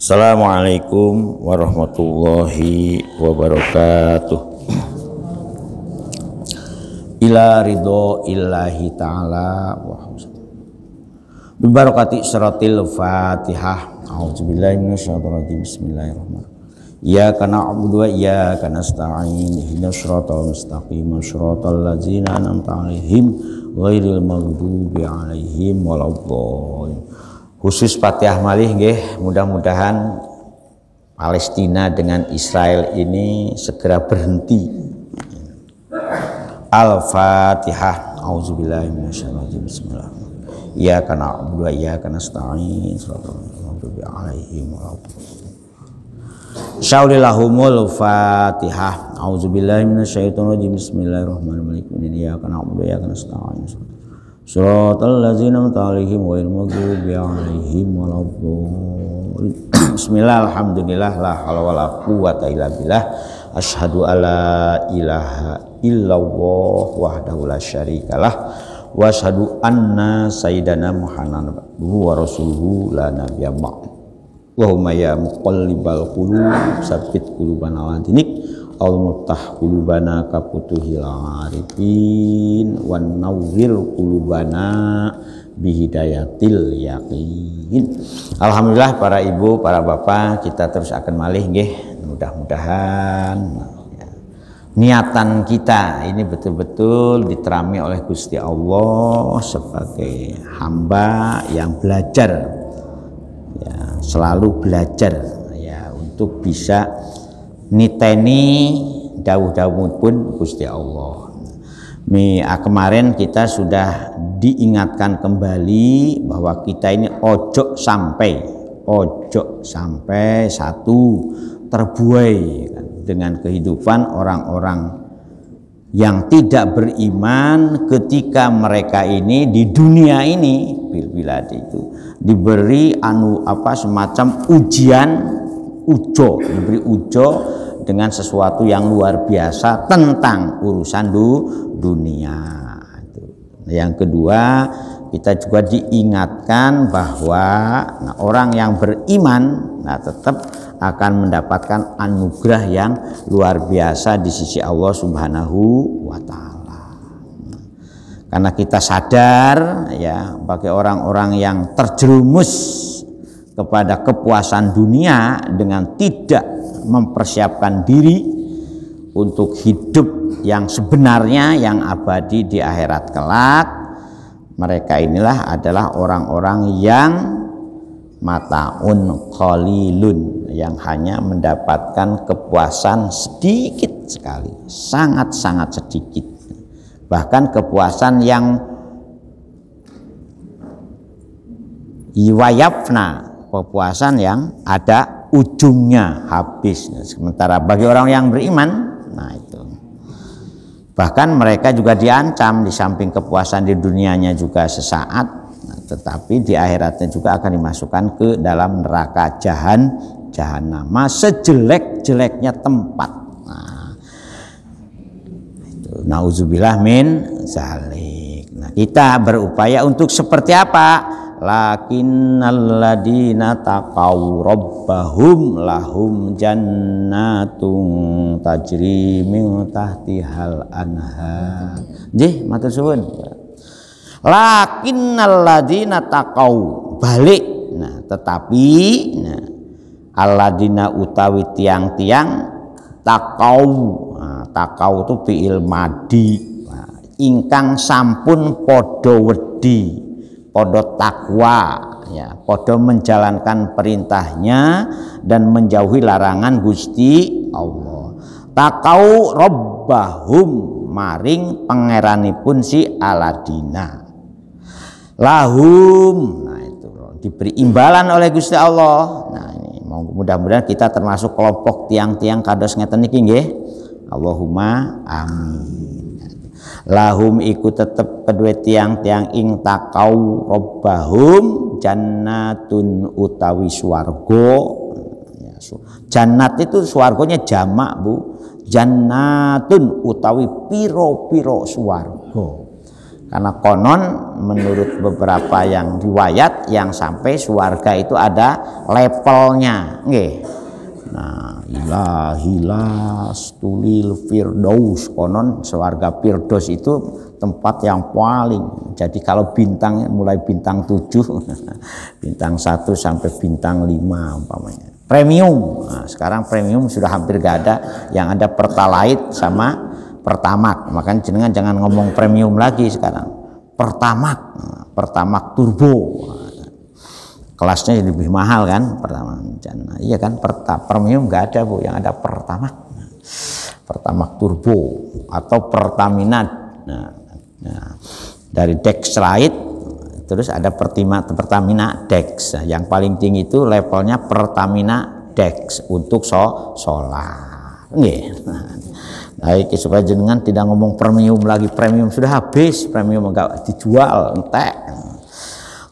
Assalamualaikum warahmatullahi wabarakatuh. Ila ridho illahi ta'ala wa bibarakati suratil Fatihah. A'udzubillahi minasyaitonir rajim. Bismillahirrahmanirrahim. Iyyaka na'budu wa iyyaka nasta'in. Ihdinas siratal mustaqim, siratal ladzina an'amta 'alaihim ghairil maghdubi 'alaihim waladdallin. Khusus Fatihah malih nggih, mudah-mudahan Palestina dengan Israel ini segera berhenti. Al-Fatihah. Auzubillahi minasyaitonir rajim. Bismillahirrahmanirrahim. Iyyaka na'budu wa iyyaka nasta'in. Shiratal ladzina 'alaihim waladdallin. Syaurilahumul Fatihah. Auzubillahi minasyaitonir rajim. Bismillahirrahmanirrahim. Iyyaka na'budu wa iyyaka nasta'in. Shiratal ladzina an'amta 'alaihim ghairil maghdubi 'alaihim waladdallin. Bismillah, alhamdulillah, la haula wala quwwata illa billah. Asyhadu alla ilaha illallah wahdahu la syarikalah wa asyhadu anna sayyidana Muhammadan abduhu wa rasuluhu la nabiyya ba'd. Allahumma ya muqallibal qulub tsabbit qulubana ala dinik. Al-muftah qulubana kafutuhil arifin wan nawwir qulubana bihidayatil yaqin. Alhamdulillah para ibu, para bapak, kita terus akan malih nggih. Mudah-mudahan niatan kita ini betul-betul diterami oleh Gusti Allah sebagai hamba yang belajar, ya, selalu belajar, ya, untuk bisa niteni dawuh-dawuhipun Gusti Allah. Kemarin kita sudah diingatkan kembali bahwa kita ini ojo sampai satu terbuai dengan kehidupan orang-orang yang tidak beriman ketika mereka ini di dunia ini bilad itu diberi semacam ujian, diberi ujo dengan sesuatu yang luar biasa tentang urusan dunia. Yang kedua, kita juga diingatkan bahwa orang yang beriman tetap akan mendapatkan anugerah yang luar biasa di sisi Allah Subhanahu wa taala. Karena kita sadar, ya, bagi orang-orang yang terjerumus kepada kepuasan dunia dengan tidak mempersiapkan diri untuk hidup yang sebenarnya, yang abadi di akhirat kelak, mereka inilah adalah orang-orang yang mataun qalilun, yang hanya mendapatkan kepuasan sedikit sekali, sangat-sangat sedikit. Bahkan kepuasan yang iwayafna, kepuasan yang ada ujungnya, habis. Sementara bagi orang yang beriman, itu bahkan mereka juga diancam, di samping kepuasan di dunianya juga sesaat, tetapi di akhiratnya juga akan dimasukkan ke dalam neraka jahanam, sejelek-jeleknya tempat. Nauzubillah min zalik. Kita berupaya untuk seperti apa? Lakinnalladzina taqaw rabbahum lahum jannatun tajri min tahtihal anhar. Nggih, matur suwun. Lakinnalladzina taqaw, balik. Tetapi alladzina utawi tiang-tiang taqaw. Taqaw itu fi'il madi. Ingkang sampun padha wedi, podo takwa, ya, podo menjalankan perintahnya dan menjauhi larangan Gusti Allah. Takau robbahum, maring pangeranipun si Aladina. Lahum, itu diberi imbalan oleh Gusti Allah. Ini mudah-mudahan kita termasuk kelompok tiang-tiang kados ngeten niki nggih. Allahumma amin. Lahum iku tetep kedua tiang-tiang ing takau robbahum jannatun utawi swarga. Jannat itu swarganya jamak, Bu. Jannatun utawi piro-piro swarga. Karena konon menurut beberapa yang riwayat yang sampai surga itu ada levelnya, nggih. Nah, ilahilas tulil firdaus, konon surga firdaus itu tempat yang paling. Jadi kalau bintang mulai bintang 7, bintang 1 sampai bintang 5 umpamanya. Premium. Nah, sekarang premium sudah hampir gak ada, yang ada Pertalite sama Pertamax. Makanya jenengan jangan ngomong premium lagi sekarang. Pertamax, Pertamax turbo. Kelasnya lebih mahal kan Pertamax. Nah, iya kan, premium nggak ada Bu, yang ada Pertamax. Pertamax turbo atau Pertamina. Nah, dari Dextrite terus ada Pertamina Dex. Nah, yang paling tinggi itu levelnya Pertamina Dex untuk solar. Nggih. Baik, supaya jenengan tidak ngomong premium lagi, premium sudah habis, premium enggak dijual, entek.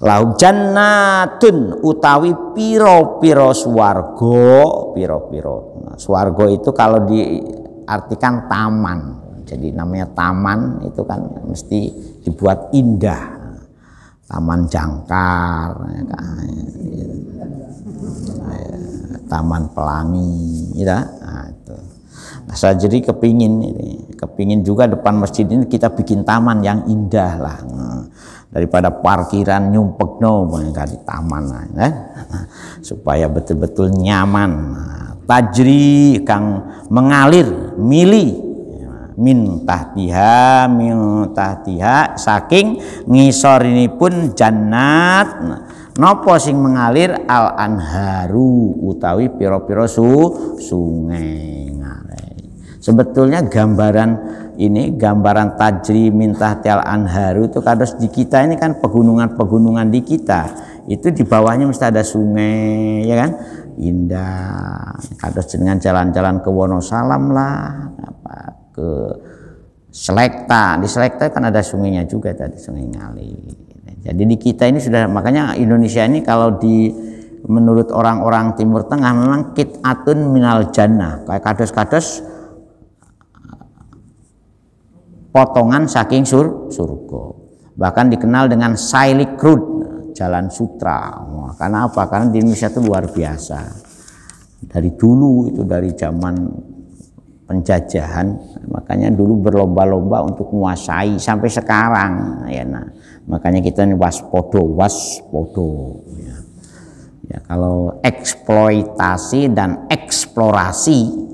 Lahu jannatun utawi piro-piro swarga, piro-piro. Nah, swarga itu kalau diartikan taman. Jadi namanya taman itu kan mesti dibuat indah. Taman jangkar, ya kan? Taman pelangi, ya. Nah, itu. Nah, saya jadi kepingin juga depan masjid ini kita bikin taman yang indah lah, daripada parkiran nyumpekno di taman lah, supaya betul-betul nyaman. Tajri kang mengalir mili min tahtiha saking ngisorinipun jannat. Nopo sing mengalir al anharu utawi piro-piro sungai. Sebetulnya gambaran tajri min tahtial anharu itu kados di kita ini kan pegunungan di kita itu di bawahnya mesti ada sungai, ya kan, indah. Kados dengan jalan-jalan ke Wonosalam lah, ke Selekta. Di Selekta kan ada sungainya juga tadi, Sungai Ngalir. Jadi di kita ini sudah, makanya Indonesia ini kalau menurut orang-orang Timur Tengah memang qit'atun minal jannah, kayak kados-kados potongan saking surga. Bahkan dikenal dengan Silk Road, Jalan Sutra. Karena apa? Karena di Indonesia itu luar biasa. Dari dulu itu, dari zaman penjajahan, makanya dulu berlomba-lomba untuk menguasai sampai sekarang, ya. Nah, makanya kita ini waspodo. Ya. Ya, kalau eksploitasi dan eksplorasi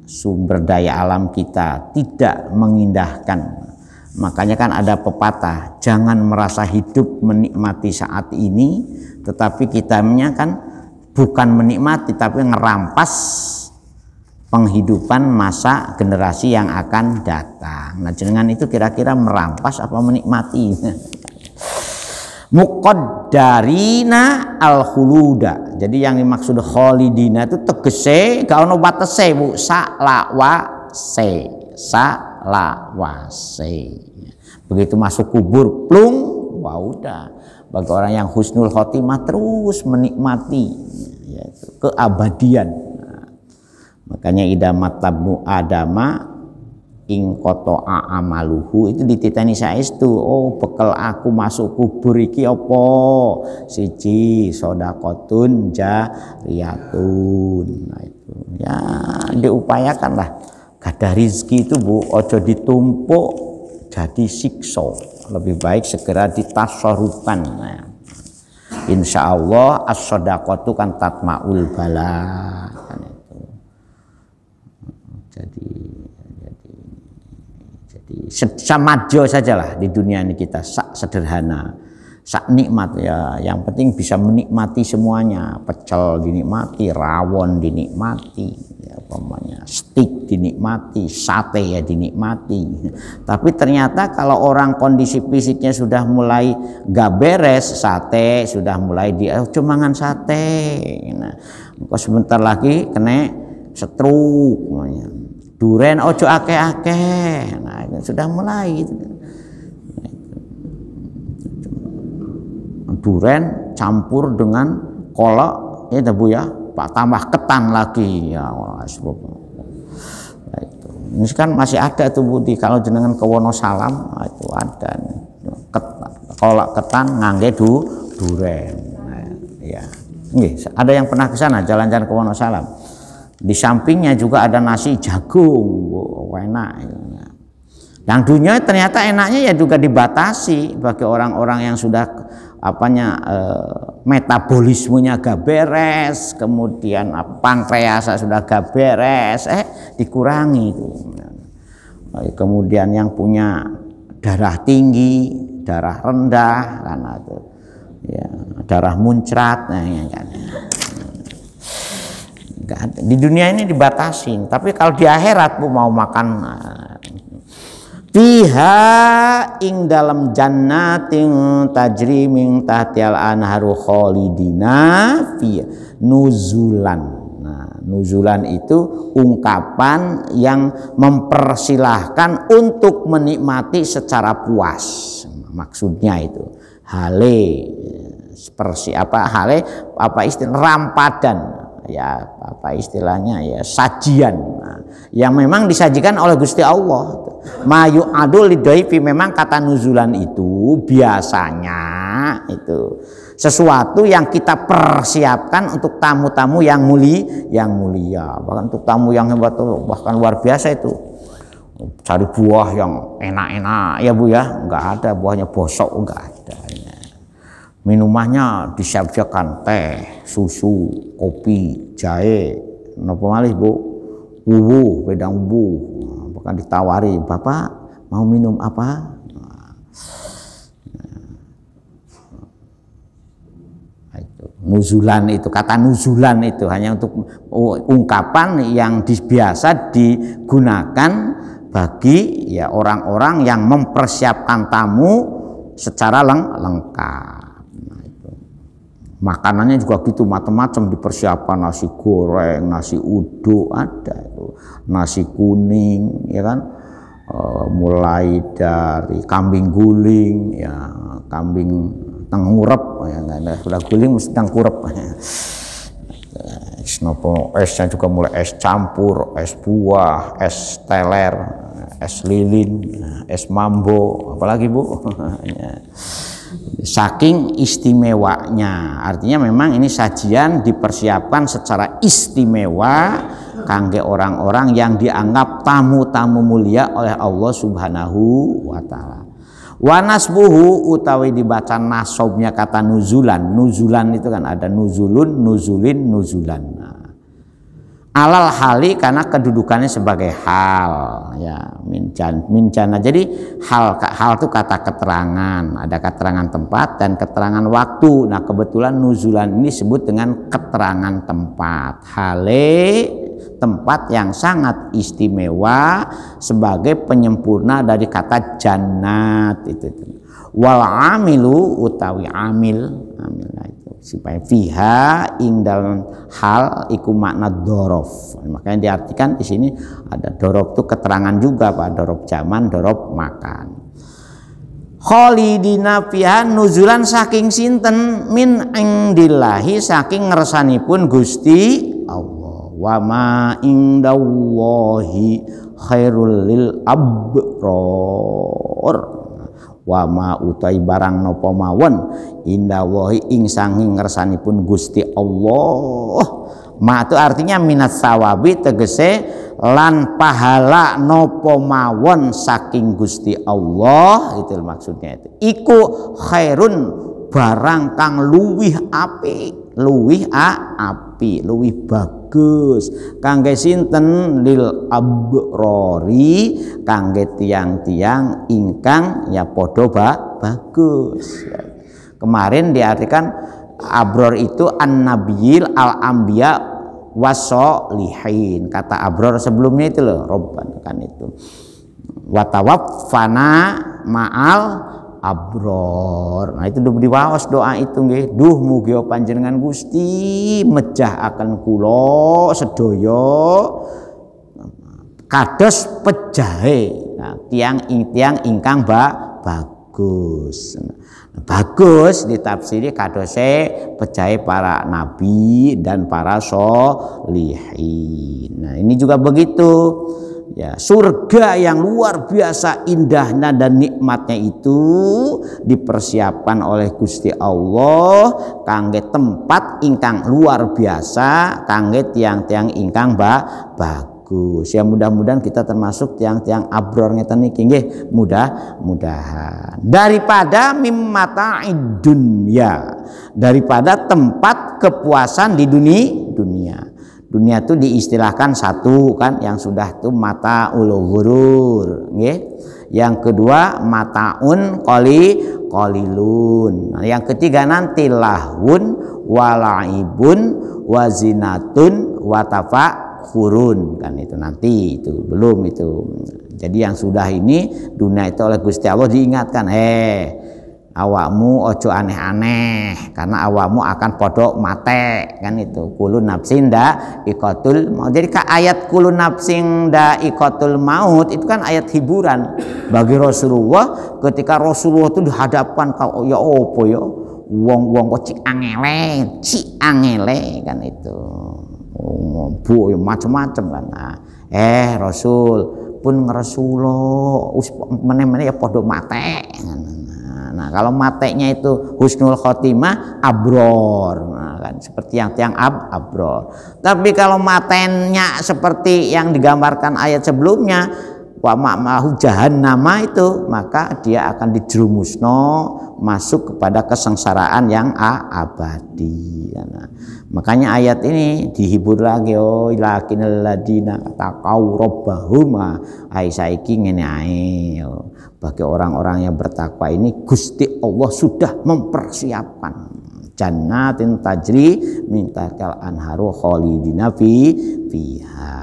sumber daya alam kita tidak mengindahkan, makanya kan ada pepatah, jangan merasa hidup menikmati saat ini, tetapi kitanya kan bukan menikmati tapi ngerampas penghidupan masa generasi yang akan datang. Nah, jenengan itu kira-kira merampas apa menikmati? Muqaddarina al-khuluda. Jadi yang dimaksud khalidina itu tegese gak ono batese Bu, salawase. Begitu masuk kubur plung, wah udah. Bagi orang yang husnul khotimah terus menikmati, yaitu keabadian. Nah, makanya idamat tabnu adama ing koto amaluhu itu dititeni saestu, oh bekal aku masuk kubur iki apa, siji sodakotun jariyatun. Nah itu ya diupayakan lah, gadah rizki itu Bu, ojo ditumpuk jadi sikso, lebih baik segera ditasarufkan. Nah, insya Allah as-sodakotu kan tatmaul bala kan itu. Jadi samajo sajalah di dunia ini kita, sak sederhana, sak nikmat ya. Yang penting bisa menikmati semuanya. Pecel dinikmati, rawon dinikmati, ya, umpamanya steak dinikmati, sate ya dinikmati. Tapi ternyata kalau orang kondisi fisiknya sudah mulai gak beres, sate sudah mulai cumangan sate. Nah, sebentar lagi kena stroke namanya. Duren ojo akeh-akeh. Nah, sudah mulai gitu. Duren campur dengan kolak, ya Bu ya, Pak, tambah ketan lagi ya Allah. Nah, itu. Ini kan masih ada tuh Bu, kalau jenengan ke Wonosalam, nah, itu ada. kolak ketan ngangge duren. Nah, ya. Nggih, ada yang pernah ke sana jalan-jalan ke Wonosalam. Di sampingnya juga ada nasi jagung, enak. Yang dunia ternyata enaknya ya juga dibatasi bagi orang-orang yang sudah metabolismenya gak beres, kemudian pankreas sudah gak beres, dikurangi itu. Kemudian yang punya darah tinggi, darah rendah, karena itu ya, darah muncrat, nah, ya, kan. Di dunia ini dibatasin, tapi kalau di akhirat Bu mau makan fiha ing dalam jannatin tajri min tahtihal anharu khalidina fiha nuzulan. Nah, nuzulan itu ungkapan yang mempersilahkan untuk menikmati secara puas. Maksudnya itu hale seperti hale istilah rampadan, ya apa istilahnya ya sajian, yang memang disajikan oleh Gusti Allah. Mayu adul lidaifi, memang kata nuzulan itu biasanya itu sesuatu yang kita persiapkan untuk tamu-tamu yang mulia, bahkan untuk tamu yang hebat, bahkan luar biasa itu. Cari buah yang enak-enak ya Bu ya, enggak ada buahnya bosok, enggak ada. Minumannya disiapkan teh, susu, kopi, jahe, napa malih Bu, wuwu, wedang wuwu, bahkan ditawari, Bapak mau minum apa? Nuzulan itu, kata nuzulan itu hanya untuk ungkapan yang biasa digunakan bagi ya orang-orang yang mempersiapkan tamu secara lengkap. Makanannya juga gitu, macam-macam dipersiapkan, nasi goreng, nasi uduk ada itu, nasi kuning, ya kan, mulai dari kambing guling, ya kambing tengurep, ya sudah guling mesti tengkurep. Esnya juga mulai es campur, es buah, es teler, es lilin, es mambo, apalagi Bu. Saking istimewanya, artinya memang ini sajian dipersiapkan secara istimewa kangge orang-orang yang dianggap tamu-tamu mulia oleh Allah Subhanahu wa Ta'ala. Wa nasbuhu utawi dibaca nasobnya kata nuzulan. Nuzulan itu kan ada nuzulun, nuzulin, nuzulan. Alal hali karena kedudukannya sebagai hal, ya mincana. Jadi hal itu kata keterangan, ada keterangan tempat dan keterangan waktu. Nah kebetulan nuzulan ini disebut dengan keterangan tempat. Hale tempat yang sangat istimewa sebagai penyempurna dari kata jannat itu. Wal amilu utawi amil itu supaya fiha ing dalam hal iku makna dorof. Makanya diartikan di sini ada dorof itu keterangan juga Pak, dorof zaman, dorof makan. Khalidina fiha nuzulan saking sinten min indillahi saking ngersanipun Gusti Allah. Wa ma indallahi khairul lil abrar. Wa ma utai barang napa mawon indallahi ing sanging ngersanipun Gusti Allah. Ma itu artinya minat sawabi, tegese lan pahala napa mawon saking Gusti Allah, itu maksudnya itu. Iku khairun barang kang luwih apik, luwih apik, luwih bagus kangge sinten lil abrori kangge tiang-tiang ingkang ya podo bagus. Kemarin diartikan abror itu an-nabiyil al-anbiya wasolihin. Kata abror sebelumnya itu loh, robban kan itu. Watawaffana ma'al abror. Nah itu diwaos doa itu nggih. Duh mugi panjenengan Gusti mejah akan kula sedaya kados pejahe. Nah, tiang ingkang bagus. Bagus ditafsiri kadose pejahe para nabi dan para sholihin. Nah ini juga begitu Ya, surga yang luar biasa indahnya dan nikmatnya itu dipersiapkan oleh Gusti Allah kangge tempat ingkang luar biasa kangge tiang-tiang ingkang bagus. Ya mudah-mudahan kita termasuk tiang-tiang abror ngeten niki nggih, mudah-mudahan. Daripada mimmata'id dunya, daripada tempat kepuasan di dunia. Dunia itu diistilahkan satu kan, yang sudah itu mataul ghurur, nggih. Yang kedua mataun qalilun. Nah, yang ketiga nanti lahun walaibun wazinatun watafakhurun kan, itu nanti, itu belum itu. Jadi yang sudah ini dunia itu oleh Gusti Allah diingatkan, awakmu ojo aneh-aneh karena awakmu akan podok mate kan, itu kulun nafsin da ikotul maut. Jadi ayat kulun nafsin da ikotul maut itu kan ayat hiburan bagi Rasulullah ketika Rasulullah itu dihadapkan kau ya opo ya wong kok cik angele kan, itu bu macam-macam kan. Rasul pun ngeresulo meneh-meneh ya podok mate. Nah, kalau matenya itu husnul khotimah abror, nah, kan seperti yang tiang abror. Tapi kalau matenya seperti yang digambarkan ayat sebelumnya, wa ma'mahu jahannama, itu maka dia akan dijerumusno masuk kepada kesengsaraan yang abadi. Nah, makanya ayat ini dihibur lagi, lakinnal ladina taqaw rabbahum, saiki ngene ae. Bagi orang-orang yang bertakwa ini Gusti Allah sudah mempersiapkan jannatin tajri min tahtiha anharu khalidina fiha.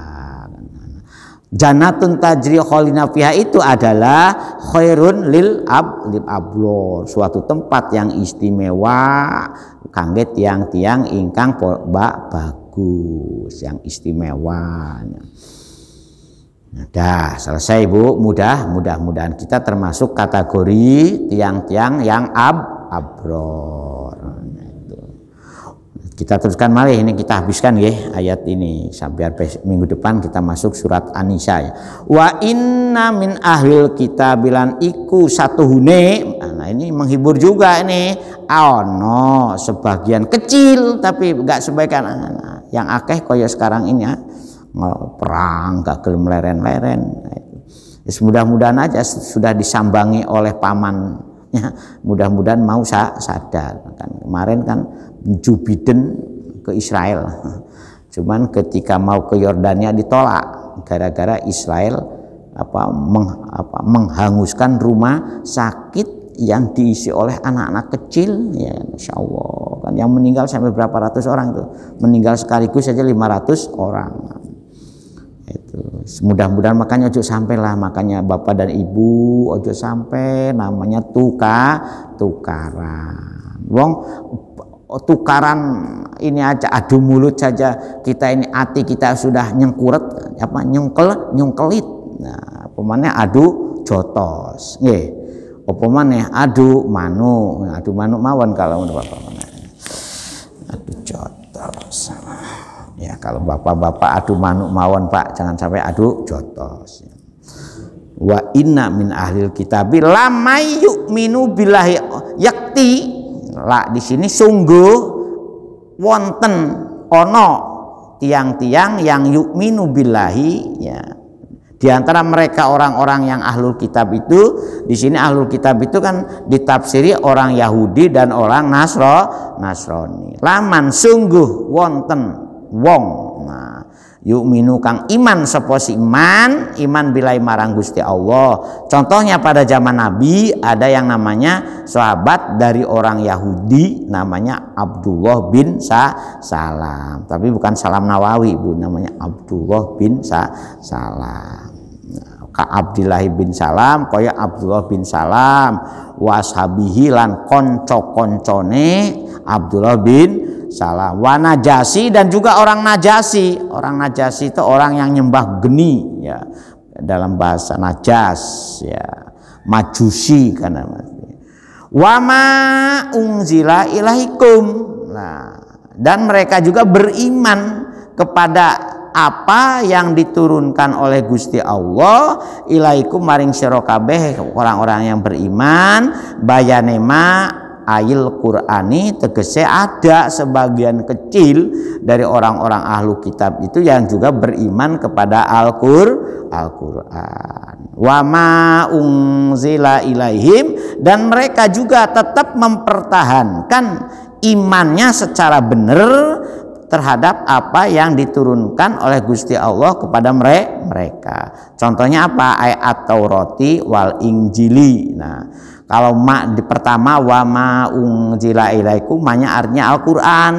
Jannatun tajri khalidina fiha itu adalah khairun lil ablor, suatu tempat yang istimewa kangge tiang-tiang ingkang bagus, yang istimewa. Dah selesai Bu, mudah-mudahan kita termasuk kategori tiang-tiang yang abror. Kita teruskan malih, ini kita habiskan ya ayat ini sampai minggu depan kita masuk surat An-Nisa ya. Wa inna min ahlil kitabilan iku satuhune. Nah ini menghibur juga ini. Ono sebagian kecil tapi enggak sebagian yang akeh koyo sekarang ini ya. Perang gak gelem leren-leren. Mudah-mudahan aja sudah disambangi oleh pamannya, mudah-mudahan mau sadar kan. Kemarin kan Joe Biden ke Israel, cuman ketika mau ke Yordania ditolak gara-gara Israel menghanguskan rumah sakit yang diisi oleh anak-anak kecil ya, Masya Allah kan, yang meninggal sampai berapa ratus orang, itu meninggal sekaligus saja 500 orang. Itu mudah-mudahan makanya ojo sampai lah, makanya bapak dan ibu ojo sampai namanya tukaran wong, tukaran ini aja adu mulut saja kita ini, hati kita sudah nyengkuret nyungkelit. Nah pemane adu jotos nggih, pemane adu manuk mawon kalau menurut bapak, adu jotos. Ya kalau bapak-bapak adu manuk mawon Pak, jangan sampai adu jotos. Wa inna min ahlil kitabi lamay yu'minu billahi yakti. Lah di sini sungguh wonten ono tiang-tiang yang yu'minu billahi ya. Di antara mereka orang-orang yang ahlul kitab itu, di sini ahlul kitab itu kan ditafsiri orang Yahudi dan orang Nasrani. Laman sungguh wonten wong, nah yu'minu kang iman sapa si iman bilai marang Gusti Allah. Contohnya pada zaman Nabi ada yang namanya sahabat dari orang Yahudi namanya Abdullah bin Salam, tapi bukan Salam Nawawi Bu, namanya Abdullah bin Salam. Ka Abdullah bin Salam kaya Abdullah bin Salam washabihi lan konco-koncone Abdullah bin Salam wa Najasi, dan juga orang Najasi. Orang Najasi itu orang yang nyembah geni ya, dalam bahasa Najas ya, Majusi karena wa ma unzila ilaikum. Nah, dan mereka juga beriman kepada apa yang diturunkan oleh Gusti Allah ilaikum maring sira kabeh orang-orang yang beriman, bayanema ayil Qur'ani, tegese ada sebagian kecil dari orang-orang ahlu kitab itu yang juga beriman kepada Al-Qur'an. Wa ma unzila ilaihim, dan mereka juga tetap mempertahankan imannya secara benar terhadap apa yang diturunkan oleh Gusti Allah kepada mereka. Contohnya apa? Ayat Taurati wal Injili. Nah, kalau di pertama wa ma unzila ilaikum, maknanya artinya Al-Qur'an.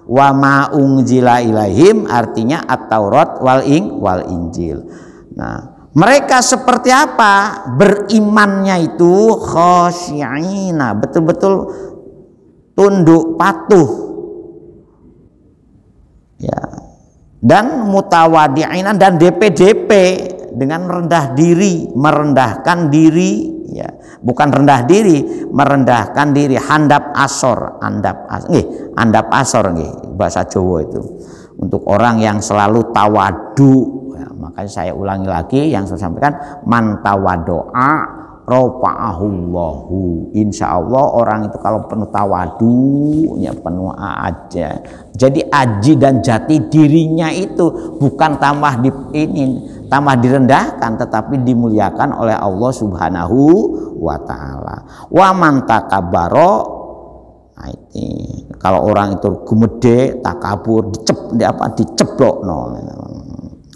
Wa ma unzila ilaihim artinya At-Taurat wal Injil. Nah, mereka seperti apa? Berimannya itu khasyi'ina, betul-betul tunduk patuh. Ya, dan mutawadi'ina, dan DP dengan rendah diri, merendahkan diri, ya, bukan rendah diri, merendahkan diri, handap asor nggih, bahasa Jawa itu untuk orang yang selalu tawadu. Ya, makanya saya ulangi lagi yang saya sampaikan, man tawadoa rafa'ahullahu. Insya Allah orang itu kalau penuh tawadu, ya penuh aja. Jadi aji dan jati dirinya itu bukan tambah direndahkan, tetapi dimuliakan oleh Allah Subhanahu wa taala. Wa man takabbara, nah ini kalau orang itu gumede, takabur, diceblokno.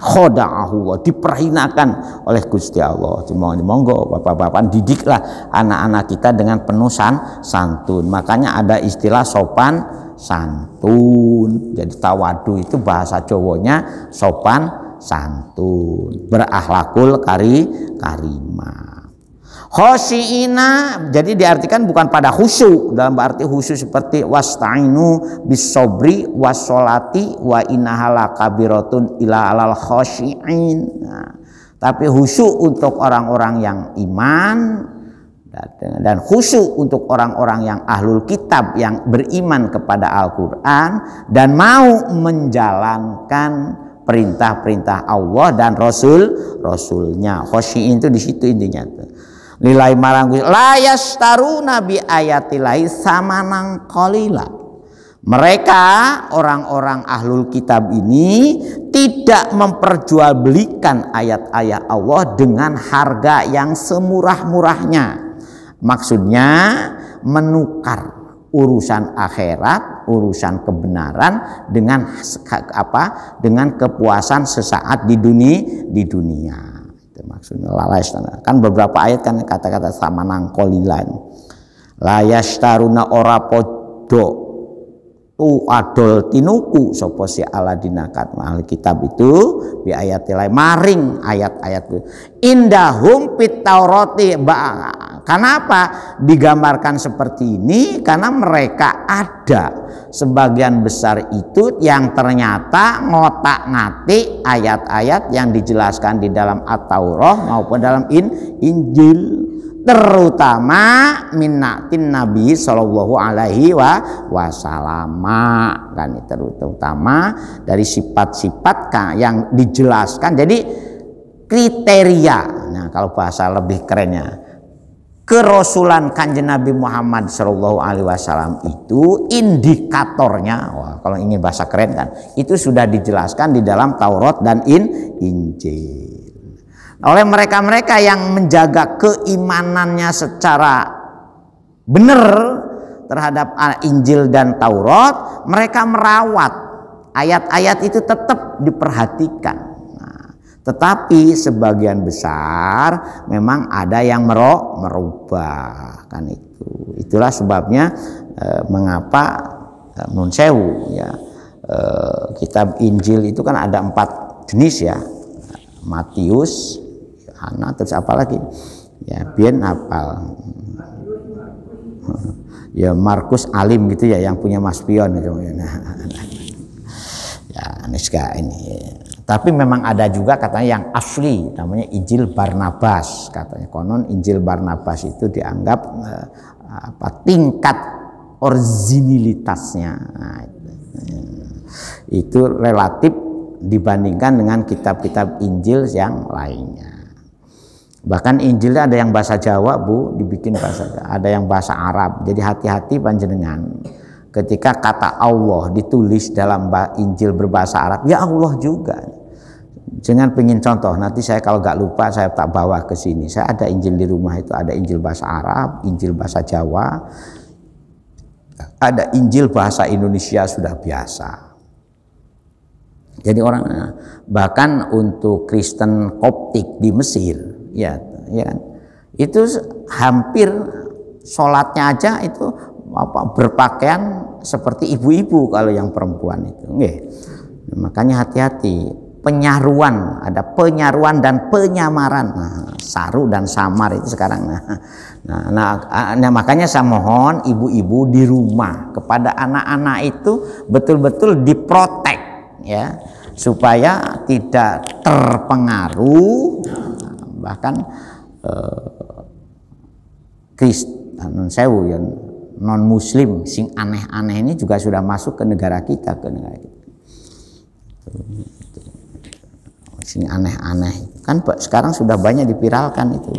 Khoda'ahu, diperhinakan oleh Gusti Allah. Monggo bapak-bapak didiklah anak-anak kita dengan penuh santun. Makanya ada istilah sopan santun. Jadi tawadu itu bahasa Jawanya sopan santun, berakhlakul karimah. Khosyi'ina, jadi diartikan bukan pada khusyuk dalam arti khusyuk seperti wasta'inu bisobri wassolati wa innaha lakabiratun ila alal khosyi'in. Nah, tapi khusyuk untuk orang-orang yang iman dan khusyuk untuk orang-orang yang ahlul kitab yang beriman kepada Al-Qur'an dan mau menjalankan perintah-perintah Allah dan Rasulnya. Khosyi'in itu di situ intinya tuh. Nilai marang la yastaruna bi ayatillahi samanan qalila. Mereka orang-orang ahlul kitab ini tidak memperjualbelikan ayat-ayat Allah dengan harga yang semurah-murahnya. Maksudnya menukar urusan akhirat, urusan kebenaran dengan apa? Dengan kepuasan sesaat di dunia. Maksudnya kan beberapa ayat kan kata-kata sama nangkolilan la yastaruna ora podo tu adol tinuku sapa si aladina kat ahli kitab itu bi ayatil maring ayat-ayat itu indahum fit taurati. Kenapa digambarkan seperti ini? Karena mereka ada sebagian besar itu yang ternyata ngotak-ngatik ayat-ayat yang dijelaskan di dalam At-Taurah maupun dalam Injil, terutama minnatin Nabi Shallallahu Alaihi Wasallam, kan terutama dari sifat-sifat yang dijelaskan. Jadi kriteria, nah kalau bahasa lebih kerennya, kerasulan Kanjeng Nabi Muhammad Shallallahu Alaihi Wasallam itu indikatornya, wah, kalau ingin bahasa keren kan, itu sudah dijelaskan di dalam Taurat dan Injil. Oleh mereka-mereka yang menjaga keimanannya secara benar terhadap Injil dan Taurat, mereka merawat ayat-ayat itu tetap diperhatikan. Tetapi sebagian besar memang ada yang merubah, kan itu. Itulah sebabnya mengapa nun sewu ya, kitab Injil itu kan ada 4 jenis ya, Matius, Yohana, terus apa lagi ya, Bien hafal ya, Markus Alim gitu ya, yang punya Mas Pion gitu ya, Niska ini. Tapi memang ada juga katanya yang asli, namanya Injil Barnabas. Katanya konon Injil Barnabas itu dianggap tingkat originalitasnya itu relatif dibandingkan dengan kitab-kitab Injil yang lainnya. Bahkan Injilnya ada yang bahasa Jawa, Bu, dibikin bahasa Jawa, ada yang bahasa Arab. Jadi hati-hati panjenengan ketika kata Allah ditulis dalam Injil berbahasa Arab, ya Allah juga. Jangan pengen contoh, nanti saya kalau nggak lupa saya tak bawa ke sini. Saya ada Injil di rumah itu, ada Injil bahasa Arab, Injil bahasa Jawa, ada Injil bahasa Indonesia sudah biasa. Jadi orang, bahkan untuk Kristen Koptik di Mesir, ya kan, itu hampir sholatnya aja itu berpakaian seperti ibu-ibu kalau yang perempuan itu. Makanya hati-hati, penyaruan, ada penyaruan dan penyamaran. Saru dan samar itu sekarang. Nah, makanya saya mohon ibu-ibu di rumah kepada anak-anak itu betul-betul diprotek, ya, supaya tidak terpengaruh. Bahkan Kristen sewu ya, non muslim sing aneh-aneh ini juga sudah masuk ke negara kita, sing aneh-aneh kan sekarang sudah banyak dipiralkan itu,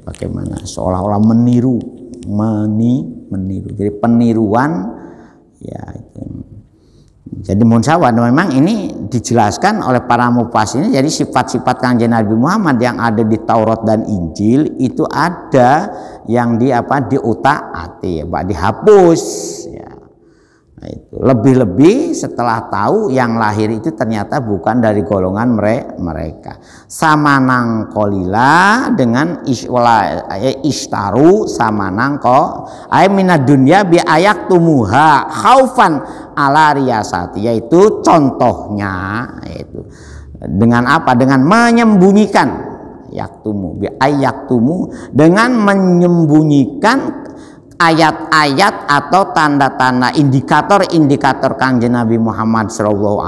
bagaimana seolah-olah meniru. Jadi peniruan ya itu. Jadi mohon sawah, memang ini dijelaskan oleh para mufassir. Jadi sifat-sifat Kanjeng Nabi Muhammad yang ada di Taurat dan Injil itu ada yang diutak-atik, dihapus ya. Nah, itu lebih-lebih setelah tahu yang lahir itu ternyata bukan dari golongan mereka. Samanang kolila dengan istaru samanang ko ay minad dunya bi ayak tumuha khaufan ala riyasati, yaitu contohnya yaitu dengan apa? Dengan menyembunyikan, yaktumu bi ayaktumu, dengan menyembunyikan ayat-ayat atau tanda-tanda indikator-indikator Kanjeng Nabi Muhammad SAW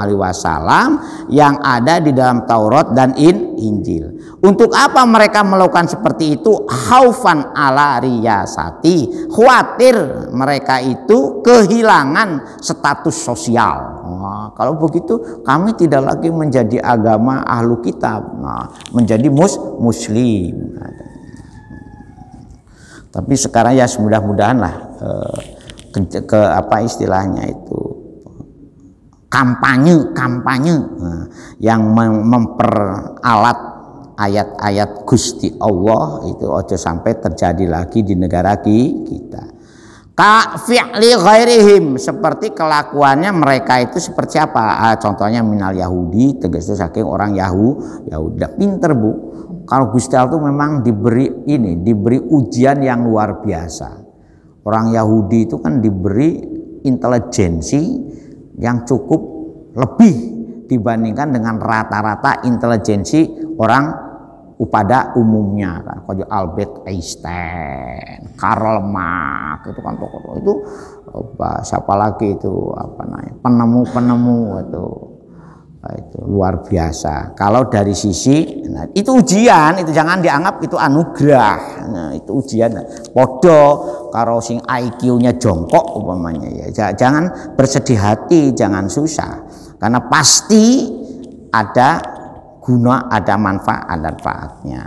yang ada di dalam Taurat dan Injil. Untuk apa mereka melakukan seperti itu? Khaufan ala riyasati, khawatir mereka itu kehilangan status sosial. Nah, kalau begitu kami tidak lagi menjadi agama ahlu kitab, menjadi muslim. Tapi sekarang ya mudah-mudahan lah apa istilahnya itu, kampanye yang memperalat ayat-ayat Gusti Allah itu ojo sampai terjadi lagi di negara kita. Ka fi'li ghairihim, seperti kelakuannya mereka itu seperti apa? Contohnya minal Yahudi, tegasnya saking orang Yahudi pinter, Bu. Kalau Gusti Allah itu memang diberi ujian yang luar biasa. Orang Yahudi itu kan diberi intelijensi yang cukup lebih dibandingkan dengan rata-rata intelijensi orang pada umumnya kan. Kayak Albert Einstein, Karl Marx itu kan tokoh itu, siapa lagi itu penemu itu luar biasa. Kalau dari sisi itu ujian, itu jangan dianggap itu anugerah. Nah, itu ujian. Podo karo sing IQ-nya jongkok umpamanya ya. Jangan bersedih hati, jangan susah. Karena pasti ada guna, ada manfaatnya.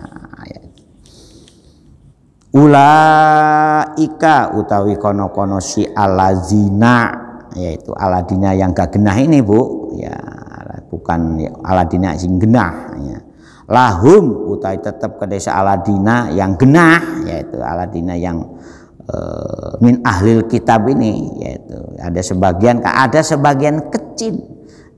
Ulaika utawi kono-kono si alazina, yaitu aladina yang gak genah ini, Bu, ya. Bukan aladina sing genah ya. Lahum utai tetap ke desa aladina yang genah, yaitu aladina yang min ahlil kitab ini, yaitu ada sebagian kecil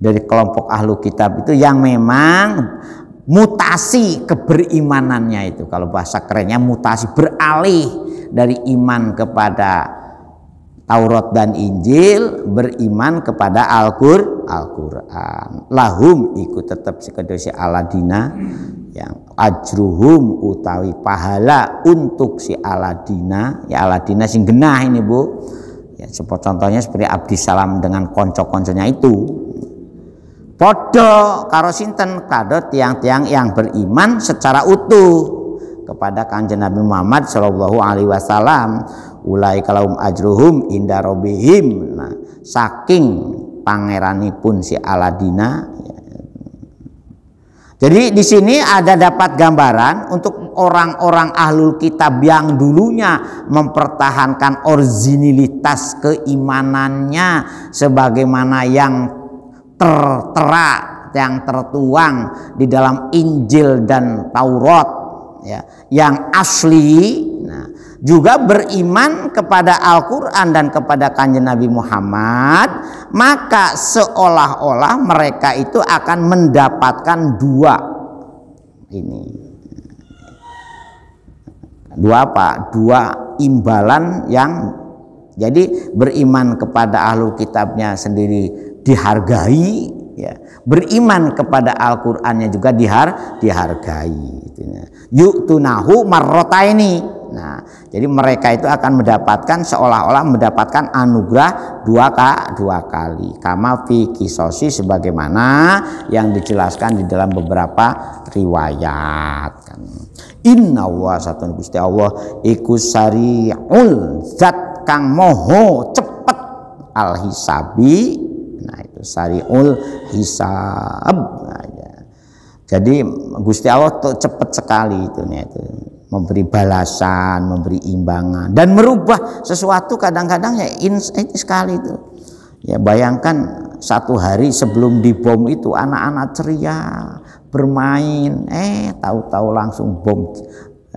dari kelompok ahlu kitab itu yang memang mutasi keberimanannya itu, kalau bahasa kerennya mutasi, beralih dari iman kepada Taurat dan Injil, beriman kepada Al-Qur'an. Lahum ikut tetap sekedisi aladina yang ajruhum utawi pahala untuk si aladina, ya aladina sing genah ini, Bu. Ya, contohnya seperti Abdi Salam dengan konco-konconya itu. Podo karo sinten kado tiang-tiang yang beriman secara utuh kepada Kanjeng Nabi Muhammad Shallallahu Alaihi Wasallam. Ulai kalahum ajruhum inda robihim. Nah, saking pangeranipun si aladina, ya, Jadi di sini ada dapat gambaran untuk orang-orang ahlul kitab yang dulunya mempertahankan originalitas keimanannya sebagaimana yang tertera, yang tertuang di dalam Injil dan Taurat, ya, yang asli. Nah, juga beriman kepada Al-Quran dan kepada Kanjeng Nabi Muhammad, maka seolah-olah mereka itu akan mendapatkan dua imbalan yang, jadi beriman kepada ahlul kitabnya sendiri dihargai, ya, beriman kepada Al-Qur'annya juga dihargai. Yu'tunahu marrotaini. Nah, jadi mereka itu akan mendapatkan, seolah-olah mendapatkan anugerah dua kali. Kama fi kisosi, sebagaimana yang dijelaskan di dalam beberapa riwayat. Inna wa satun Gusti Allah iku sari'ul zat kang moho cepet al hisabi. Nah, itu sari'ul hisab. Nah, ya. Jadi Gusti Allah tuh cepet sekali itu memberi balasan, memberi imbangan, dan merubah sesuatu kadang-kadang ya ini sekali itu. Ya, bayangkan satu hari sebelum dibom itu anak-anak ceria bermain, tahu-tahu langsung bom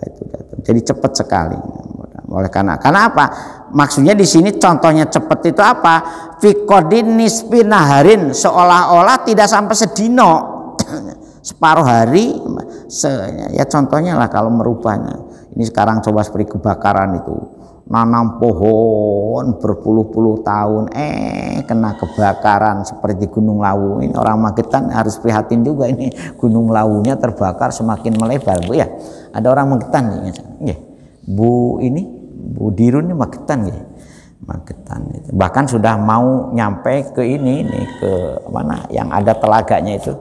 itu datang. Jadi cepat sekali. Oleh karena apa? Maksudnya di sini contohnya cepat itu apa? Fiqodin nisfi naharin, seolah-olah tidak sampai sedino. Separuh hari, ya contohnya lah kalau merubahnya. Ini sekarang coba seperti kebakaran itu, nanam pohon berpuluh-puluh tahun, kena kebakaran seperti Gunung Lawu. Ini orang Magetan harus prihatin juga, ini Gunung Lawunya terbakar semakin melebar, Bu ya. Ada orang Magetan nih, Bu Dirun ini Magetan ya. Magetan itu. Bahkan sudah mau nyampe ke ini nih, ke mana yang ada telaganya itu.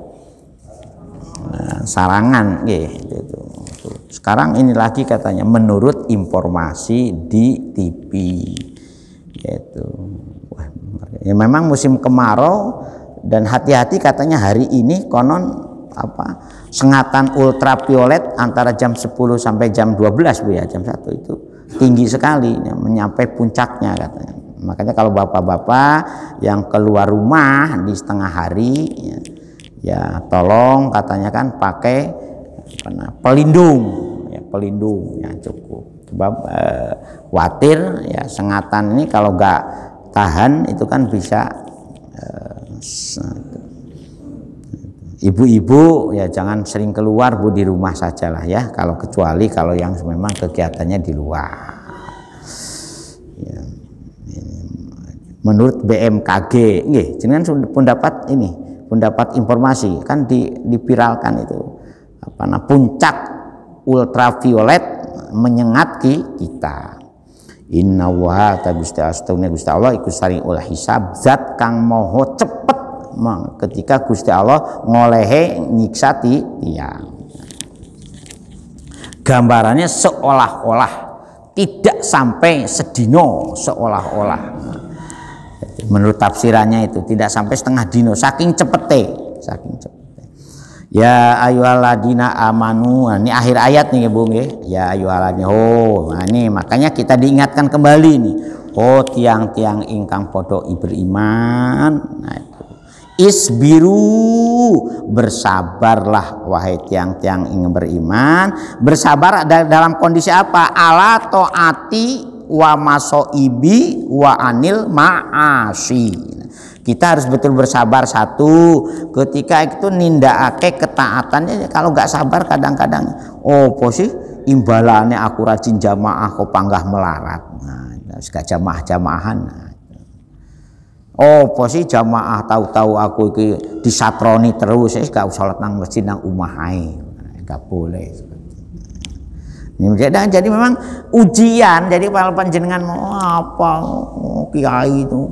Sarangan gitu. Sekarang ini lagi katanya menurut informasi di TV gitu. Wah, ya memang musim kemarau, dan hati-hati katanya hari ini konon sengatan ultraviolet antara jam 10 sampai jam 12 Bu ya, jam 1 itu tinggi sekali, ya, menyampai puncaknya katanya. Makanya kalau bapak-bapak yang keluar rumah di setengah hari, ya tolong katanya kan pakai pelindung yang cukup, sebab khawatir ya sengatan ini kalau nggak tahan itu kan bisa ibu-ibu ya jangan sering keluar Bu, di rumah sajalah ya, kecuali kalau yang memang kegiatannya di luar ya. Menurut BMKG jenengan pun dapat informasi kan dipiralkan itu puncak ultraviolet menyengat kita. Inna wa Gusti Allah iku sari'ul hisab, zat kang moho cepet ketika Gusti Allah ngolehe nyiksa tiyang. Gambarannya seolah-olah tidak sampai sedino, seolah-olah. Menurut tafsirannya itu tidak sampai setengah dino, saking cepete. Ya ayyuhalladzina amanu, ini akhir ayat nih Bu nggih. Ya ayyuhalladzina, nah ini makanya kita diingatkan kembali nih. Tiang-tiang ingkang padha beriman. Nah itu. Isbiru, bersabarlah wahai tiang-tiang ingin beriman. Bersabar dalam kondisi apa? Ala taati wa masoibi wa anil ma'asi. Kita harus betul bersabar satu ketika itu nindakake ketaatannya. Kalau nggak sabar kadang-kadang sih imbalannya aku rajin jamaah kok panggah melarat. Nah, gak jamaah-jamaahan. Sih jamaah tahu-tahu aku disatroni terus, gak usah sholat nang masjid nang umah ae. Gak boleh. Jadi memang ujian. Jadi kalau panjenengan kiai itu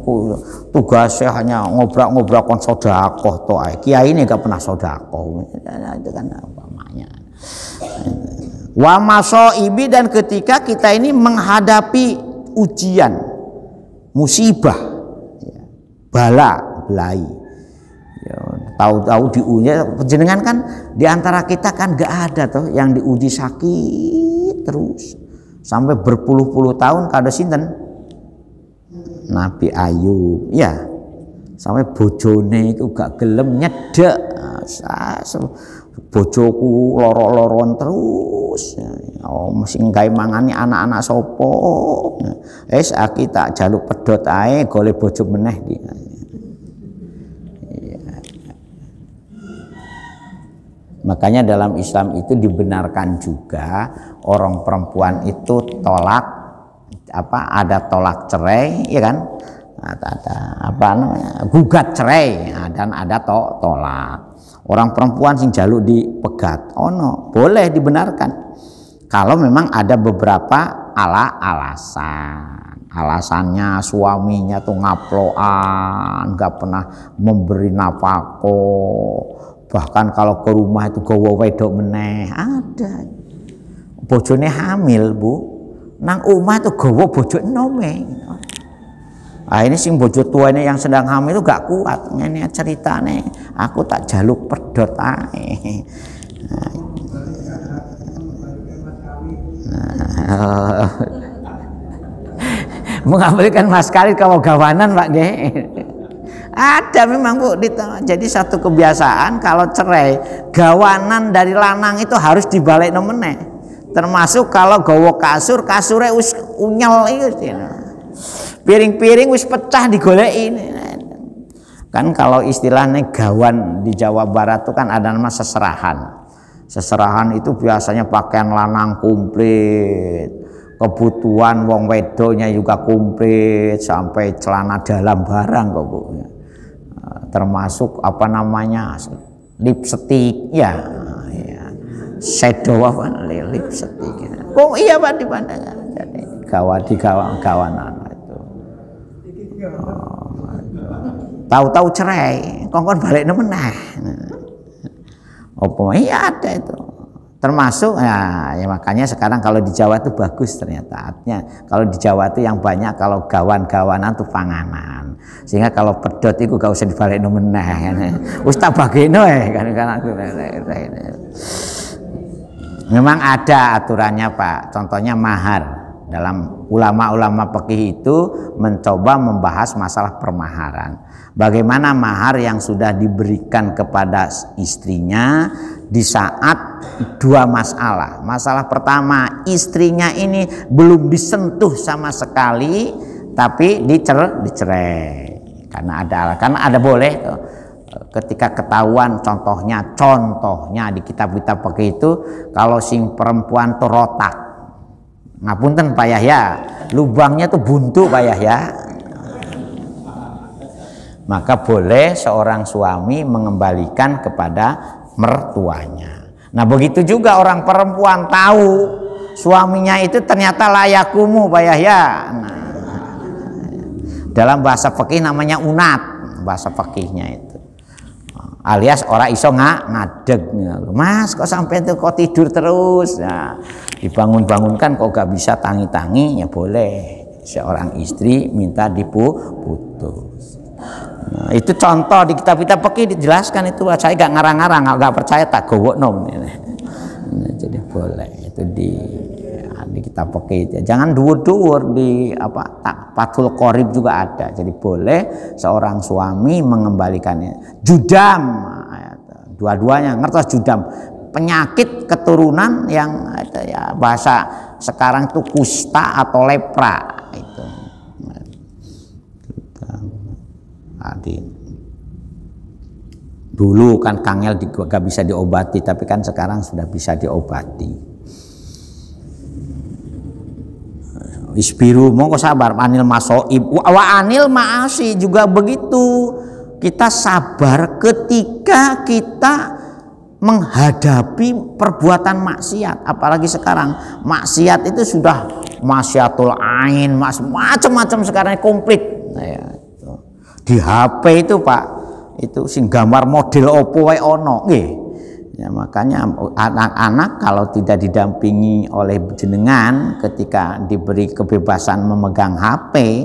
tugasnya hanya ngobrak-ngobrak kon sedekah toh, kiai ini gak pernah sedekah, itu kan umpamanya. Wa masoibi, dan ketika kita ini menghadapi ujian, musibah, bala, belai, tahu-tahu diuji. Jenengan kan diantara kita kan gak ada tuh yang diuji sakit terus sampai berpuluh-puluh tahun. Kada sinten Nabi Ayub ya, sampai bojone itu gak gelem nyedek, bojoku loro-loron terus, mesti gawe mangani anak-anak sopo, aki tak jaluk pedot ae golek bojo meneh. Makanya dalam Islam itu dibenarkan juga orang perempuan itu tolak ada tolak cerai, ya kan? Ada gugat cerai, dan ada tolak. Orang perempuan sing jaluk dipegat, boleh dibenarkan kalau memang ada beberapa alasannya suaminya tuh ngaploan, nggak pernah memberi nafkah, bahkan kalau ke rumah itu gowo wedok meneh, ada bojone hamil bu, nang omah tuh gowo bojo enome. Ini sing bojo tuane yang sedang hamil itu gak kuat, ini ceritane aku tak jaluk pedot ae. Mengambilkan mas kawin kalau gawanan Pak nggih. Ada memang Bu, jadi satu kebiasaan kalau cerai gawanan dari lanang itu harus dibalik meneh. Termasuk kalau gowo kasurnya wis unyel itu. Piring-piring wis pecah digoleki. Kan kalau istilahnya gawan di Jawa Barat itu kan ada nama seserahan. Seserahan itu biasanya pakaian lanang komplit, kebutuhan wong wedonya juga komplit, sampai celana dalam barang kok Bu. Termasuk apa namanya lipstick ya, shadow apa lipstick. Kok iya Pak dipandang. Jadi gawanan. Tahu-tahu cerai, kongkon balik meneh. Iya ada itu. Termasuk ya makanya sekarang kalau di Jawa itu bagus ternyata. Artinya kalau di Jawa itu yang banyak kalau gawan-gawanan tuh panganan. Sehingga kalau pedot itu gak usah dibalik meneh. Wis tak bageno kan aku. Memang ada aturannya Pak. Contohnya mahar. Dalam ulama-ulama fikih itu mencoba membahas masalah permaharan. Bagaimana mahar yang sudah diberikan kepada istrinya di saat dua masalah. Masalah pertama, istrinya ini belum disentuh sama sekali, tapi dicerai. Karena ada boleh tuh. Ketika ketahuan contohnya di kitab-kitab fikih itu kalau sing perempuan tuh rotak. Ngapunten Pak Yahya, lubangnya tuh buntu Pak Yahya. Maka boleh seorang suami mengembalikan kepada mertuanya. Nah begitu juga orang perempuan tahu suaminya itu ternyata layakumu Pak Yahya. Nah, dalam bahasa fikih namanya unat, bahasa fikihnya itu. Alias orang iso ngadeg. Mas kok sampai itu kok tidur terus. Nah, dibangun-bangunkan kok gak bisa tangi-tangi, ya boleh seorang istri minta diputus. Nah, itu contoh di kitab-kitab fikih dijelaskan itu. Saya gak ngarang-ngarang, gak percaya tak gowokno. Nah, jadi boleh itu di kitab fikih. Jangan duwur-duwur di Fathul Qorib juga ada. Jadi boleh seorang suami mengembalikannya. Judam, dua-duanya ngertos judam. Penyakit keturunan yang ya bahasa sekarang itu kusta atau lepra itu. Dulu kan kangel gak bisa diobati, tapi kan sekarang sudah bisa diobati. Isbiru, monggo sabar, anil masoib wa anil maasi juga begitu. Kita sabar ketika kita menghadapi perbuatan maksiat, apalagi sekarang maksiat itu sudah maksiatul ain, macam-macam sekarang komplit. Nah, ya, itu. Di HP itu Pak, itu sing gambar model opo wae ono nggih. Ya, makanya anak-anak kalau tidak didampingi oleh jenengan ketika diberi kebebasan memegang HP,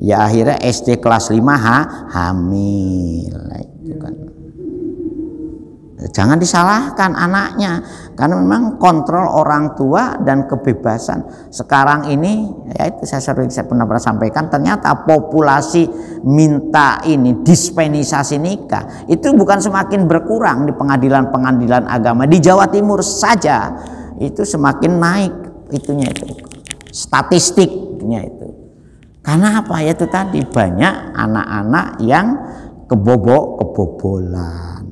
ya akhirnya SD kelas 5 hamil. Nah, itu kan. Jangan disalahkan anaknya, karena memang kontrol orang tua dan kebebasan sekarang ini, ya itu saya pernah sampaikan, ternyata populasi minta ini dispensasi nikah itu bukan semakin berkurang di pengadilan-pengadilan agama di Jawa Timur saja, itu semakin naik itunya, itu statistiknya itu. Karena apa? Ya itu tadi, banyak anak-anak yang kebobolan.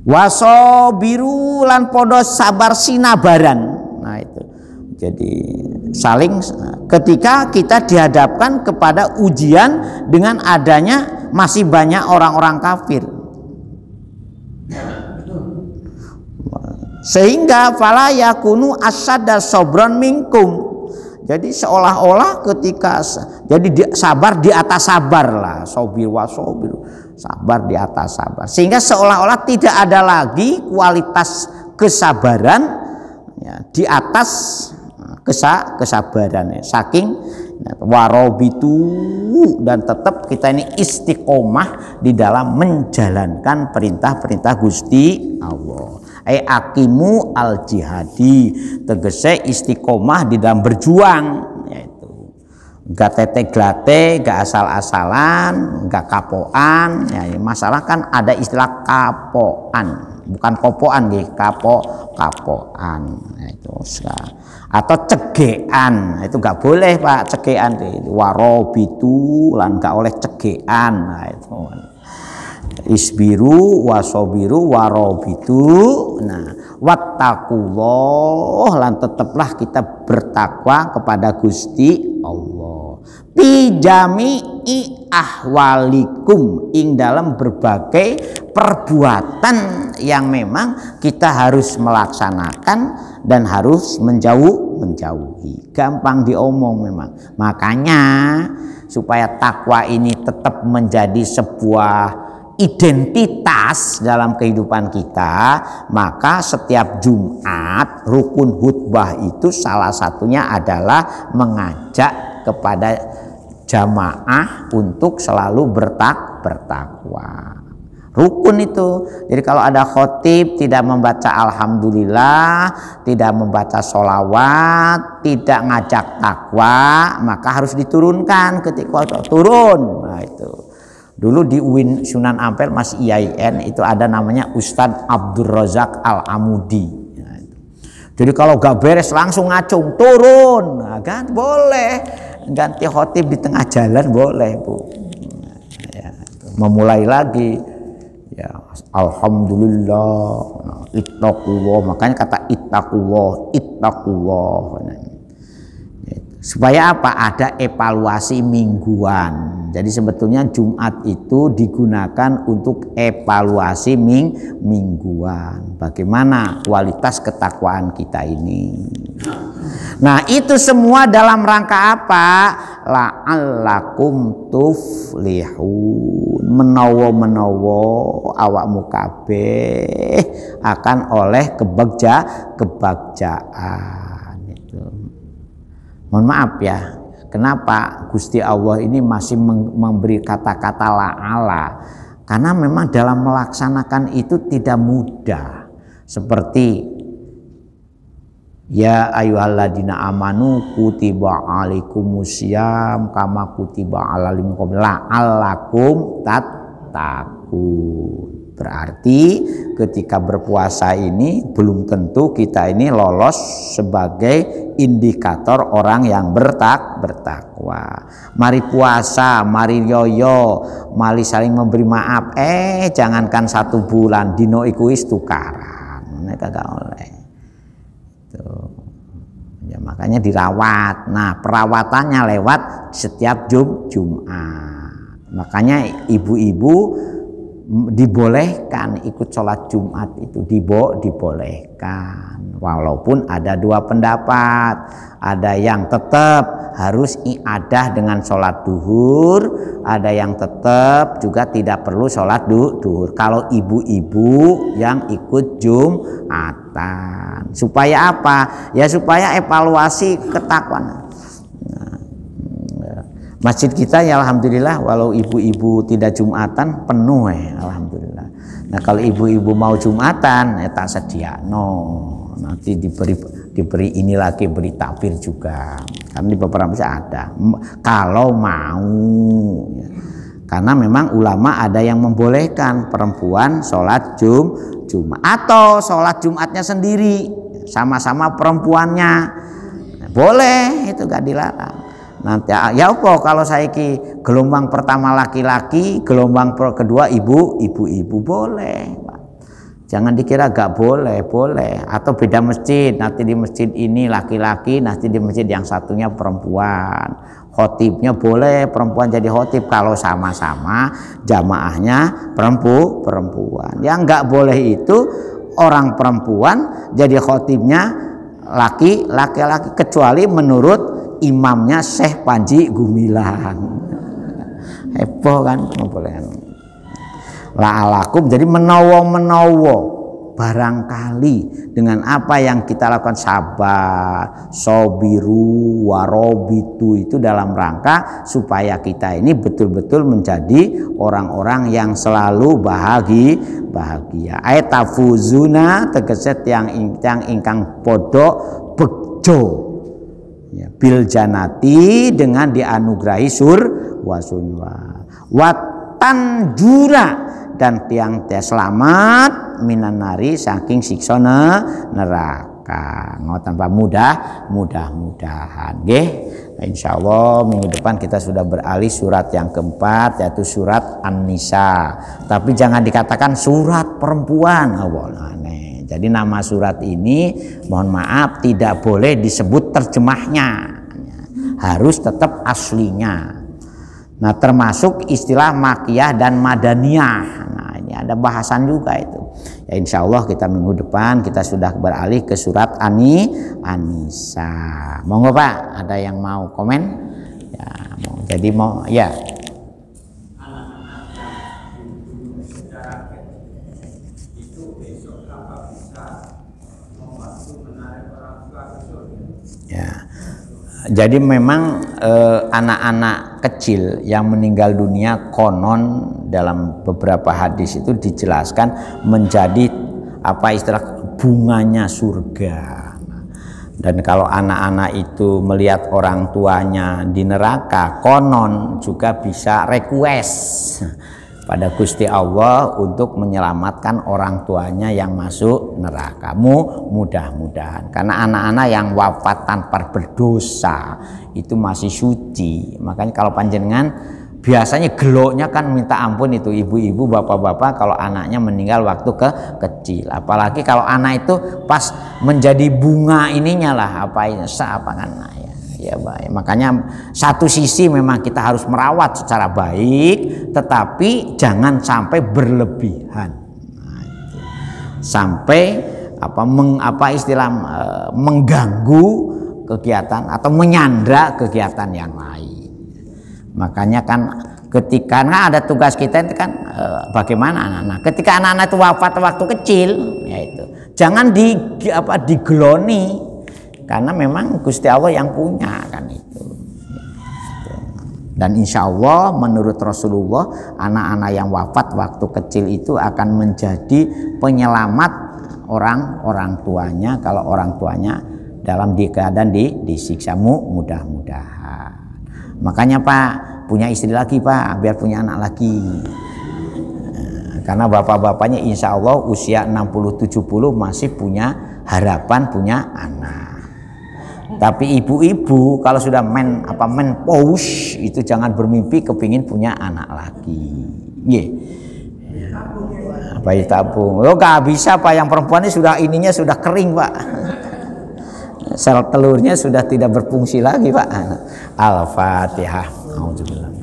Wasobiru lan podo sabar sinabaran. Nah itu, jadi saling, ketika kita dihadapkan kepada ujian dengan adanya masih banyak orang-orang kafir, sehingga fala yakunu asyadda sabran minkum. Jadi seolah-olah ketika, jadi sabar di atas sabar lah, sobir wasobir, sabar di atas sabar, sehingga seolah-olah tidak ada lagi kualitas kesabaran ya, di atas kesabaran, saking warobitu, dan tetap kita ini istiqomah di dalam menjalankan perintah-perintah Gusti Allah. Akimu al jihadi, tegese istiqomah di dalam berjuang, yaitu gak tete-glate, gak asal-asalan, gak kapoan. Ya, masalah kan ada istilah kapoan, bukan kopoan nih, kapoan. Nah, itu atau cegean, itu gak boleh Pak, cegean warobitu lan gak oleh cegean. Nah, itu isbiru wasobiru warobitu. Nah, wattaqullah lan tetaplah kita bertakwa kepada Gusti Allah fi jami'i ahwalikum, ing dalam berbagai perbuatan yang memang kita harus melaksanakan dan harus menjauhi. Gampang diomong memang. Makanya supaya takwa ini tetap menjadi sebuah identitas dalam kehidupan kita, maka setiap Jumat rukun khutbah itu salah satunya adalah mengajak kepada jamaah untuk selalu bertakwa. Rukun itu. Jadi kalau ada khotib tidak membaca alhamdulillah, tidak membaca sholawat, tidak ngajak takwa, maka harus diturunkan ketika turun. Nah itu. Dulu di UIN Sunan Ampel masih IAIN itu ada namanya Ustadz Abdul Razak Al-Amudi. Nah, jadi kalau gak beres langsung ngacung turun, nah, kan boleh ganti khotib di tengah jalan boleh Bu. Ya, memulai lagi ya alhamdulillah, nah, ittaqullah, makanya kata ittaqullah. Nah, supaya apa? Ada evaluasi mingguan. Jadi sebetulnya Jumat itu digunakan untuk evaluasi mingguan. Bagaimana kualitas ketakwaan kita ini. Nah itu semua dalam rangka apa? La'allakum tuflihun. Menawa awakmu kabeh akan oleh kebagjaan. Itu. Mohon maaf ya. Kenapa Gusti Allah ini masih memberi kata-kata la'ala? Karena memang dalam melaksanakan itu tidak mudah. Seperti ya ayyuhalladzina amanu kutiba alaikumusiyam kama kutiba alal ladzina min la'allakum tattaqun. Berarti ketika berpuasa ini belum tentu kita ini lolos sebagai indikator orang yang bertakwa. Mari puasa, mari yoyo, mari saling memberi maaf. Jangankan 1 bulan dino iku wis tukaran. Mereka gak oleh. Tuh. Ya makanya dirawat. Nah, perawatannya lewat setiap Jumat. Makanya ibu-ibu dibolehkan ikut sholat Jumat itu, dibolehkan, walaupun ada 2 pendapat. Ada yang tetap harus iadah dengan sholat duhur, ada yang tetap juga tidak perlu sholat duhur kalau ibu-ibu yang ikut Jumatan. Supaya apa? Ya supaya evaluasi ketakwaan. Masjid kita ya alhamdulillah walau ibu-ibu tidak Jumatan penuh ya alhamdulillah. Nah kalau ibu-ibu mau Jumatan, tak sediakno. Nanti diberi ini lagi, beri takbir juga. Karena di beberapa masjid ada. Kalau mau, karena memang ulama ada yang membolehkan perempuan sholat Jumat atau sholat Jumatnya sendiri, sama-sama perempuannya, boleh, itu gak dilarang. Nanti ya apa kalau saiki gelombang pertama laki-laki, gelombang kedua ibu-ibu boleh, Pak. Jangan dikira gak boleh, boleh. Atau beda masjid, nanti di masjid ini laki-laki, nanti di masjid yang satunya perempuan. Khotibnya boleh perempuan jadi khotib kalau sama-sama jamaahnya perempuan. Yang nggak boleh itu orang perempuan jadi khotibnya laki-laki, kecuali menurut imamnya Syekh Panji Gumilang. Heboh kan, boleh. La'alakum, jadi menawa barangkali dengan apa yang kita lakukan, sabar, sobiru, warobitu, itu dalam rangka supaya kita ini betul-betul menjadi orang-orang yang selalu bahagia. Ayatafuzuna tegese yang ingkang podo bejo, ya, bil janati, dengan dianugerahi wasunwa watan jura, dan tiang selamat minan nari saking siksa neraka. Ngoten Pak, mudah-mudahan nggih. Insyaallah minggu depan kita sudah beralih surat yang keempat, yaitu surat An-Nisa. Tapi jangan dikatakan surat perempuan. Aneh. Jadi nama surat ini mohon maaf tidak boleh disebut terjemahnya. Harus tetap aslinya. Nah, termasuk istilah makiyah dan madaniyah. Nah, ini ada bahasan juga itu. Ya, insya Allah kita minggu depan kita sudah beralih ke surat An-Nisa. Monggo Pak, ada yang mau komen? Ya, jadi mau ya. Ya. Jadi memang anak-anak kecil yang meninggal dunia konon dalam beberapa hadis itu dijelaskan menjadi apa istilah bunganya surga. Dan kalau anak-anak itu melihat orang tuanya di neraka, konon juga bisa request pada Gusti Allah untuk menyelamatkan orang tuanya yang masuk neraka. Mudah-mudahan, karena anak-anak yang wafat tanpa berdosa itu masih suci. Makanya kalau panjenengan biasanya geloknya kan minta ampun itu ibu-ibu, bapak-bapak kalau anaknya meninggal waktu kecil. Apalagi kalau anak itu pas menjadi bunga ininya lah, apa kan ya baik. Makanya satu sisi memang kita harus merawat secara baik, tetapi jangan sampai berlebihan. Nah, sampai mengganggu kegiatan atau menyandra kegiatan yang lain. Makanya kan ketika ada tugas kita itu kan bagaimana anak-anak. Ketika anak-anak itu wafat waktu kecil, yaitu jangan digeloni. Karena memang Gusti Allah yang punya kan itu. Dan insya Allah menurut Rasulullah, anak-anak yang wafat waktu kecil itu akan menjadi penyelamat orang tuanya kalau orang tuanya dalam keadaan disiksa. Mudah-mudahan. Makanya Pak punya istri lagi Pak, biar punya anak lagi. Karena bapak-bapaknya insya Allah usia 60-70 masih punya harapan punya anak. Tapi ibu-ibu kalau sudah menopause itu jangan bermimpi kepingin punya anak lagi. Nggih. Bayi tabung. Oh nggak bisa Pak, yang perempuan ini ininya sudah kering Pak. Sel telurnya sudah tidak berfungsi lagi Pak. Al-Fatihah. Auzubillah.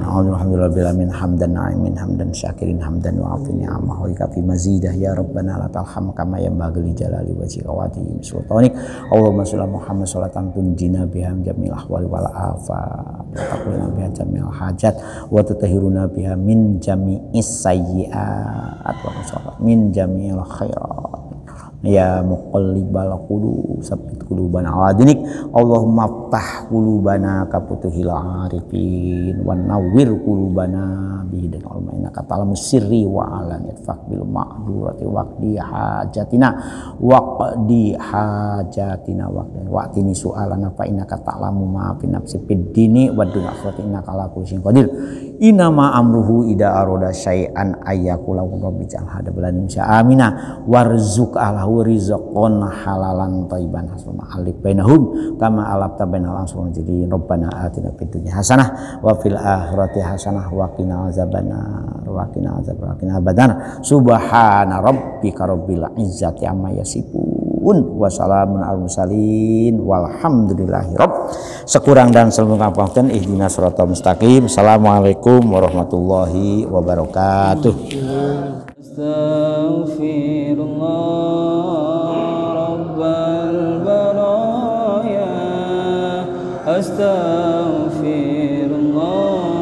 Alhamdulillah hamdan na'imin hamdan syakirin hamdan wa'afini amah wa ikafi mazidah ya Rabbana lakal hamd kama yanbaghi li jalali wajhika wa azimi sultanik. Allahumma shalli Muhammad sholatan tunjina biha jamil ahwali wal afat wa taqina biha jamil hajat wa tutahhiruna biha min jami'is sayyi'at wa min jami'il khairat Ya muqallibal qulub sabbit qulubana ala dinik. Allahumma ftah qulubana ka futuhil arifin wa nawwir qulubana bi hidayah innaka ta'lamu sirri wa alaniyat faqbil ma'durati waqdi hajatina waqtini su'alana fa innaka ta'lamu ma fi nafsi fid dini wa dunya akhirati innaka ala kulli syai'in qadir. Inama amruhu ida aroda syai'an ayyakula rabbi ja'al hada balan amina warzuq alahu rizqan halalan thayyiban hasbuna alif bainahum kama alafta bainal ansur jadi rabbana atina fid dunya hasanah wa fil akhirati hasanah wa qina azabannar wa qina azabannar subhana rabbika rabbil izzati amma yasifun wa salamun alal mursalin walhamdulillahi rabb. Sekurang dan selengkap pangapunten ihdinas siratal mustaqim. Assalamualaikum warahmatullahi wabarakatuh. Astaghfirullah rabbal baraya astaghfirullah